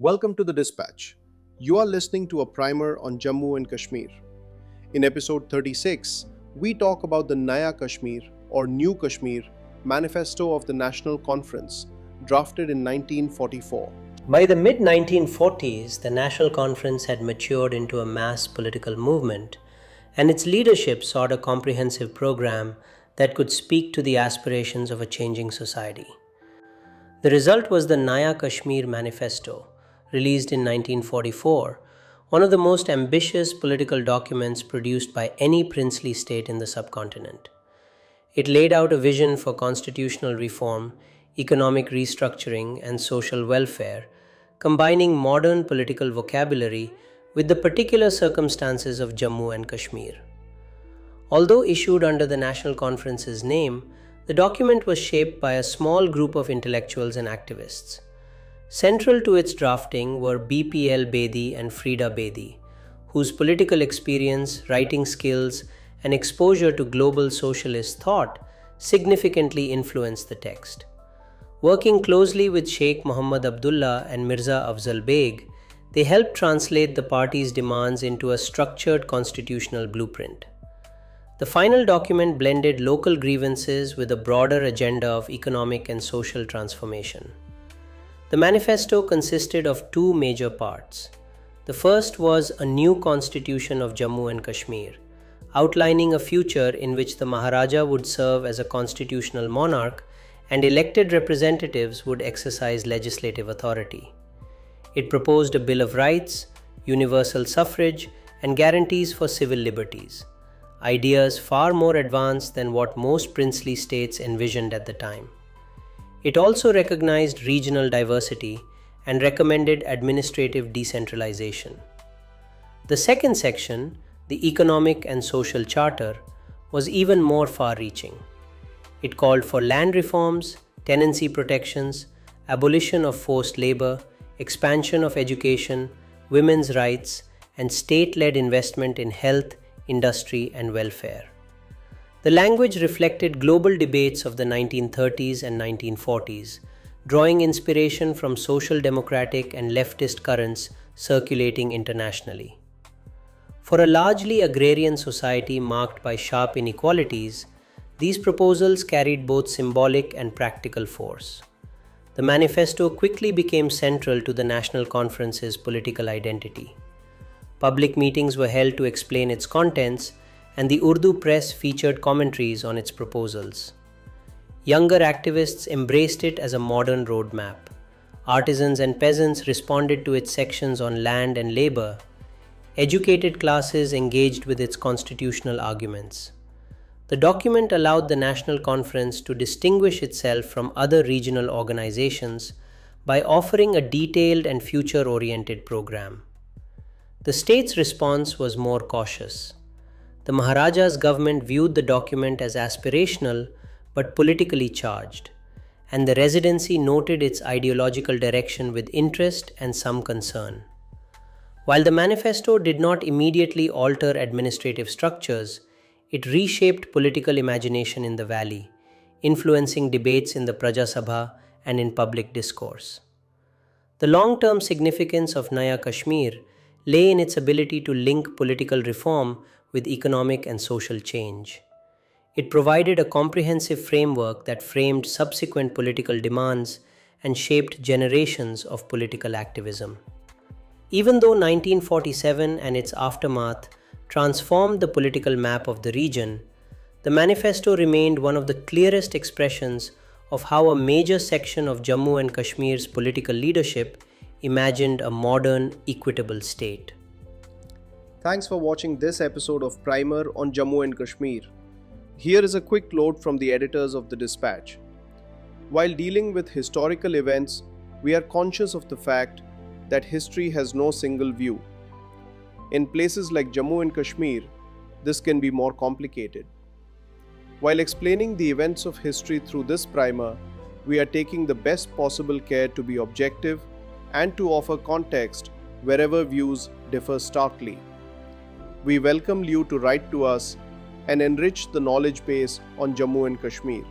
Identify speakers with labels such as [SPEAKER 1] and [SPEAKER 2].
[SPEAKER 1] Welcome to the Dispatch. You are listening to a primer on Jammu and Kashmir. In episode 36, we talk about the Naya Kashmir or New Kashmir manifesto of the National Conference, drafted in 1944.
[SPEAKER 2] By the mid 1940s, the National Conference had matured into a mass political movement, and its leadership sought a comprehensive program that could speak to the aspirations of a changing society. The result was the Naya Kashmir Manifesto, released in 1944, one of the most ambitious political documents produced by any princely state in the subcontinent. It laid out a vision for constitutional reform, economic restructuring, and social welfare, combining modern political vocabulary with the particular circumstances of Jammu and Kashmir. Although issued under the National Conference's name, the document was shaped by a small group of intellectuals and activists. Central to its drafting were BPL Bedi and Frida Bedi, whose political experience, writing skills, and exposure to global socialist thought significantly influenced the text. Working closely with Sheikh Muhammad Abdullah and Mirza Afzal Beg, they helped translate the party's demands into a structured constitutional blueprint. The final document blended local grievances with a broader agenda of economic and social transformation. The manifesto consisted of two major parts. The first was a new constitution of Jammu and Kashmir, outlining a future in which the Maharaja would serve as a constitutional monarch and elected representatives would exercise legislative authority. It proposed a Bill of Rights, universal suffrage, and guarantees for civil liberties, ideas far more advanced than what most princely states envisioned at the time. It also recognized regional diversity and recommended administrative decentralization. The second section, the Economic and Social Charter, was even more far-reaching. It called for land reforms, tenancy protections, abolition of forced labor, expansion of education, women's rights, and state-led investment in health, industry, and welfare. The language reflected global debates of the 1930s and 1940s, drawing inspiration from social democratic and leftist currents circulating internationally. For a largely agrarian society marked by sharp inequalities, these proposals carried both symbolic and practical force. The manifesto quickly became central to the National Conference's political identity. Public meetings were held to explain its contents, and the Urdu press featured commentaries on its proposals. Younger activists embraced it as a modern roadmap. Artisans and peasants responded to its sections on land and labor. Educated classes engaged with its constitutional arguments. The document allowed the National Conference to distinguish itself from other regional organizations by offering a detailed and future-oriented program. The state's response was more cautious. The Maharaja's government viewed the document as aspirational but politically charged, and the Residency noted its ideological direction with interest and some concern. While the manifesto did not immediately alter administrative structures, it reshaped political imagination in the valley, influencing debates in the Praja Sabha and in public discourse. The long-term significance of Naya Kashmir lay in its ability to link political reform with economic and social change. It provided a comprehensive framework that framed subsequent political demands and shaped generations of political activism. Even though 1947 and its aftermath transformed the political map of the region, the manifesto remained one of the clearest expressions of how a major section of Jammu and Kashmir's political leadership imagined a modern, equitable state.
[SPEAKER 1] Thanks for watching this episode of Primer on Jammu and Kashmir. Here is a quick note from the editors of the Dispatch. While dealing with historical events, we are conscious of the fact that history has no single view. In places like Jammu and Kashmir, this can be more complicated. While explaining the events of history through this primer, we are taking the best possible care to be objective and to offer context wherever views differ starkly. We welcome you to write to us and enrich the knowledge base on Jammu and Kashmir.